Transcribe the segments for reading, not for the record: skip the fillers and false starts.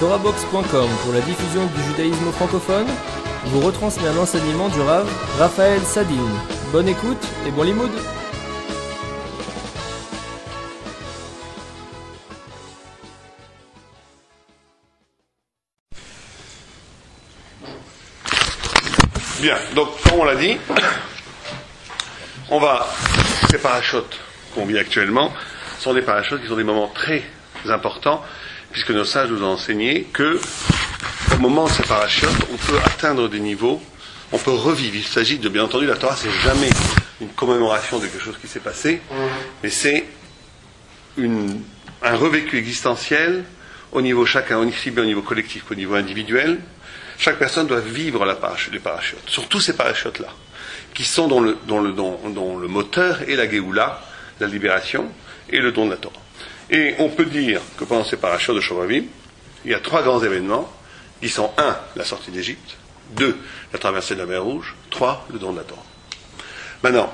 TorahBox.com pour la diffusion du judaïsme francophone vous retransmet un enseignement du Rav Raphaël Sadine. Bonne écoute et bon limoud. Bien, donc comme on l'a dit, ces parachutes qu'on vit actuellement sont des parachutes qui sont des moments très importants, puisque nos sages nous ont enseigné que au moment de ces parachutes, on peut atteindre des niveaux, on peut revivre. Il s'agit de, bien entendu, la Torah, c'est jamais une commémoration de quelque chose qui s'est passé, mais c'est un revécu existentiel au niveau chacun, aussi bien au niveau collectif qu'au niveau individuel. Chaque personne doit vivre les parachutes, sur tous ces parachutes-là, qui sont dont le moteur est la Géoula, la libération, et le don de la Torah. Et on peut dire que pendant ces parachutes de Shovavim, il y a 3 grands événements, qui sont 1, la sortie d'Égypte, 2, la traversée de la mer Rouge, 3, le don de la Torah. Maintenant,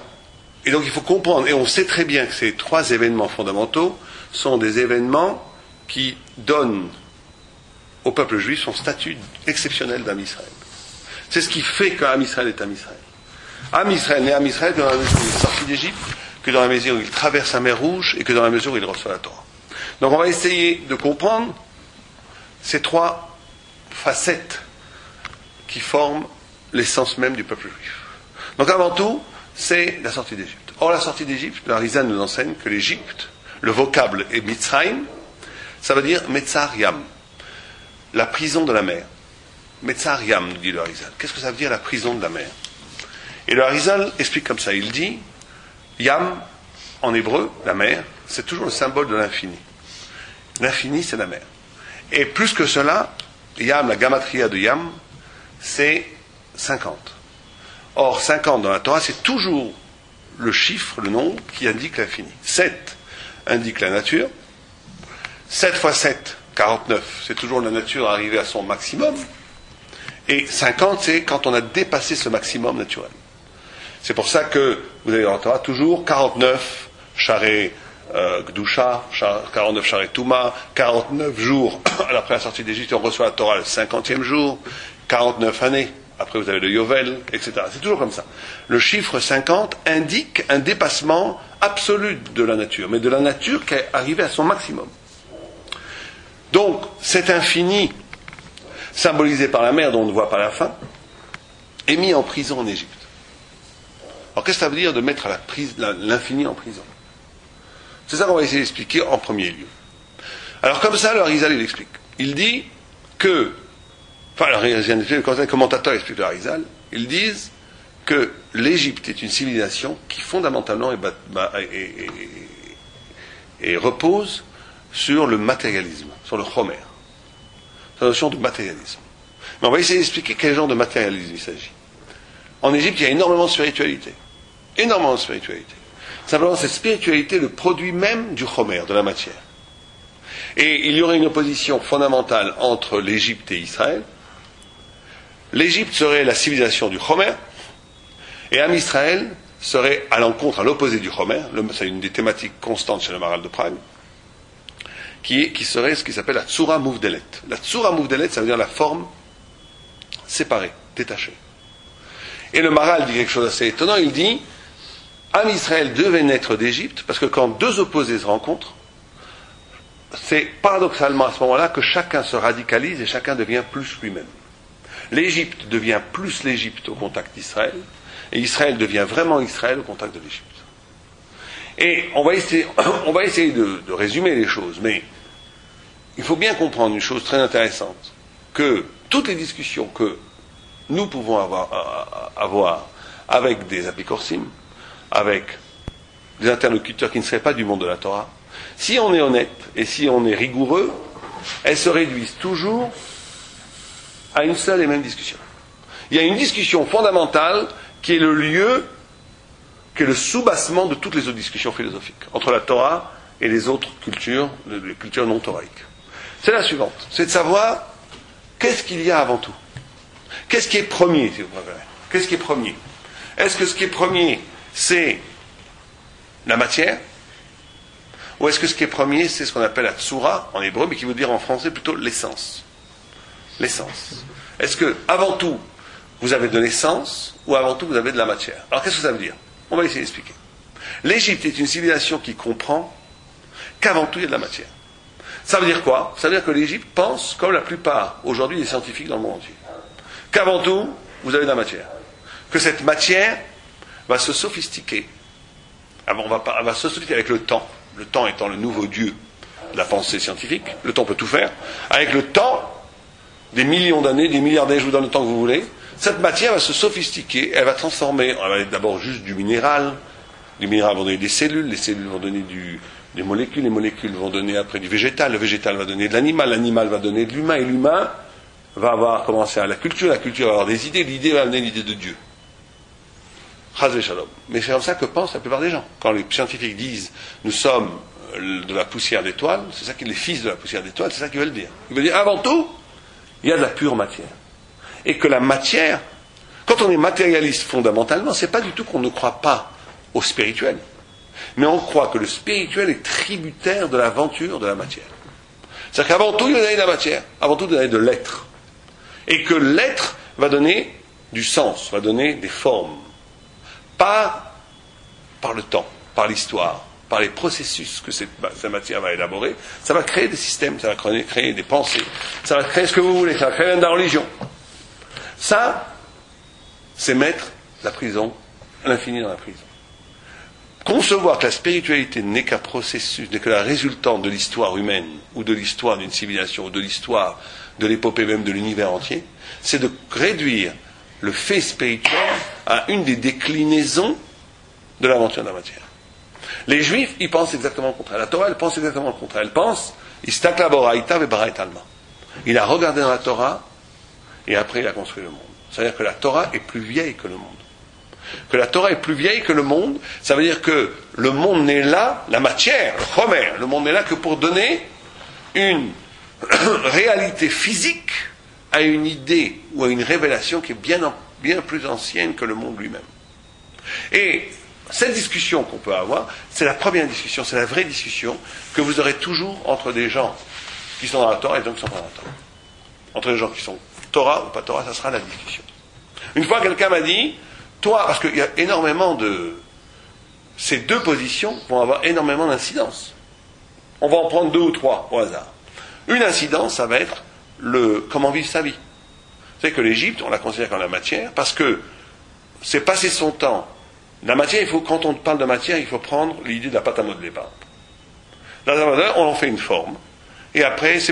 et donc il faut comprendre, et on sait très bien que ces 3 événements fondamentaux sont des événements qui donnent au peuple juif son statut exceptionnel d'Am Israël. C'est ce qui fait qu'Am Israël est Am Israël. Am Israël n'est Am Israël que dans la mesure où il est sorti d'Égypte, que dans la mesure où il traverse la mer Rouge et que dans la mesure où il reçoit la Torah. Donc on va essayer de comprendre ces 3 facettes qui forment l'essence même du peuple juif. Donc avant tout, c'est la sortie d'Égypte. Or la sortie d'Égypte, la Rizal nous enseigne que l'Égypte, le vocable est Mitzrayim, ça veut dire Metzar Yam, la prison de la mer. Metzar Yam, nous dit le Harizal. Qu'est-ce que ça veut dire la prison de la mer? Et le Harizal explique comme ça, il dit Yam, en hébreu, la mer, c'est toujours le symbole de l'infini. L'infini, c'est la mer. Et plus que cela, Yam, la gamatria de Yam, c'est 50. Or, 50 dans la Torah, c'est toujours le chiffre, le nombre qui indique l'infini. 7 indique la nature. 7 fois 7, 49, c'est toujours la nature arrivée à son maximum. Et 50, c'est quand on a dépassé ce maximum naturel. C'est pour ça que vous avez dans la Torah toujours 49 charé Gdusha, 49 charé Touma, 49 jours après la sortie d'Égypte, on reçoit la Torah le 50e jour, 49 années, après vous avez le Yovel, etc. C'est toujours comme ça. Le chiffre 50 indique un dépassement absolu de la nature, mais de la nature qui est arrivée à son maximum. Donc, cet infini, symbolisé par la mer dont on ne voit pas la fin, est mis en prison en Égypte. Alors, qu'est-ce que ça veut dire de mettre l'infini en prison? C'est ça qu'on va essayer d'expliquer en premier lieu. Alors, comme ça, le Harizal, il explique. Il dit que, les commentateurs expliquent le Harizal, ils disent que l'Égypte est une civilisation qui, fondamentalement, et repose sur le matérialisme, sur le chomer, sur la notion de matérialisme. Mais on va essayer d'expliquer quel genre de matérialisme il s'agit. En Égypte, il y a énormément de spiritualité. Énormément de spiritualité. Simplement, cette spiritualité est le produit même du chomer, de la matière. Et il y aurait une opposition fondamentale entre l'Égypte et Israël. L'Égypte serait la civilisation du chomer, et Am Israël serait à l'encontre, à l'opposé du chomer. C'est une des thématiques constantes chez le Maharal de Prague, qui serait ce qui s'appelle la Tsura Mouvdelet. La Tsura Mouvdelet, ça veut dire la forme séparée, détachée. Et le Maharal dit quelque chose d'assez étonnant, il dit Am Israël devait naître d'Égypte, parce que quand 2 opposés se rencontrent, c'est paradoxalement à ce moment-là que chacun se radicalise et chacun devient plus lui-même. L'Égypte devient plus l'Égypte au contact d'Israël, et Israël devient vraiment Israël au contact de l'Égypte. Et on va essayer de résumer les choses, mais il faut bien comprendre une chose très intéressante, que toutes les discussions que nous pouvons avoir avec des apikorsim, avec des interlocuteurs qui ne seraient pas du monde de la Torah, si on est honnête et si on est rigoureux, elles se réduisent toujours à une seule et même discussion. Il y a une discussion fondamentale qui est le lieu, qui est le soubassement de toutes les autres discussions philosophiques, entre la Torah et les autres cultures, les cultures non thoraïques. C'est la suivante, c'est de savoir qu'est-ce qu'il y a avant tout. Qu'est-ce qui est premier, si vous préférez? Qu'est-ce qui est premier? Est-ce que ce qui est premier, c'est la matière? Ou est-ce que ce qui est premier, c'est ce qu'on appelle la tsura en hébreu, mais qui veut dire en français plutôt l'essence? l'essence. Est-ce que, avant tout, vous avez de l'essence ou avant tout, vous avez de la matière? Alors, qu'est-ce que ça veut dire? On va essayer d'expliquer. L'Égypte est une civilisation qui comprend qu'avant tout, il y a de la matière. Ça veut dire quoi? Ça veut dire que l'Égypte pense, comme la plupart aujourd'hui des scientifiques dans le monde entier, qu'avant tout, vous avez de la matière. Que cette matière va se sophistiquer. Elle va se sophistiquer avec le temps étant le nouveau dieu de la pensée scientifique. Le temps peut tout faire. Avec le temps, des millions d'années, des milliards d'années, je vous donne le temps que vous voulez, cette matière va se sophistiquer, elle va transformer, elle va être d'abord juste du minéral. Les minéraux vont donner des cellules, les cellules vont donner des molécules, les molécules vont donner après du végétal, le végétal va donner de l'animal va donner de l'humain, et l'humain va avoir commencé à la culture va avoir des idées, l'idée va amener l'idée de Dieu. Mais c'est comme ça que pensent la plupart des gens. Quand les scientifiques disent nous sommes de la poussière d'étoiles, c'est ça qu'ils les fils de la poussière d'étoiles, c'est ça qu'ils veulent dire. Ils veulent dire avant tout, il y a de la pure matière. Et que la matière, quand on est matérialiste fondamentalement, c'est pas du tout qu'on ne croit pas au spirituel. Mais on croit que le spirituel est tributaire de l'aventure de la matière. C'est-à-dire qu'avant tout, il va donner de la matière, avant tout, il va donner de l'être. Et que l'être va donner du sens, va donner des formes. Pas par le temps, par l'histoire, par les processus que cette matière va élaborer. Ça va créer des systèmes, ça va créer des pensées, ça va créer ce que vous voulez, ça va créer même de la religion. Ça, c'est mettre la prison, l'infini dans la prison. Concevoir que la spiritualité n'est qu'un processus, n'est que la résultante de l'histoire humaine, ou de l'histoire d'une civilisation, ou de l'histoire de l'épopée même de l'univers entier, c'est de réduire le fait spirituel à une des déclinaisons de l'aventure de la matière. Les Juifs, ils pensent exactement le contraire. La Torah, elle pense exactement le contraire. Elle pense, il a regardé dans la Torah, et après il a construit le monde. C'est-à-dire que la Torah est plus vieille que le monde. Que la Torah est plus vieille que le monde, ça veut dire que le monde n'est là, la matière, le chomer, le monde n'est là que pour donner une réalité physique à une idée ou à une révélation qui est bien plus ancienne que le monde lui-même. Et cette discussion qu'on peut avoir, c'est la première discussion, c'est la vraie discussion que vous aurez toujours entre des gens qui sont dans la Torah et des gens qui sont pas dans la Torah. Entre les gens qui sont Torah ou pas Torah, ça sera la discussion. Une fois, quelqu'un m'a dit, toi, parce qu'il y a énormément de... Ces deux positions vont avoir énormément d'incidence. On va en prendre 2 ou 3 au hasard. Une incidence, ça va être comment vivre sa vie. Vous savez que l'Égypte, on la considère comme la matière, parce que c'est passer son temps. La matière, quand on parle de matière, il faut prendre l'idée de la pâte à modeler, par exemple. Dans la on en fait une forme, et après, c'est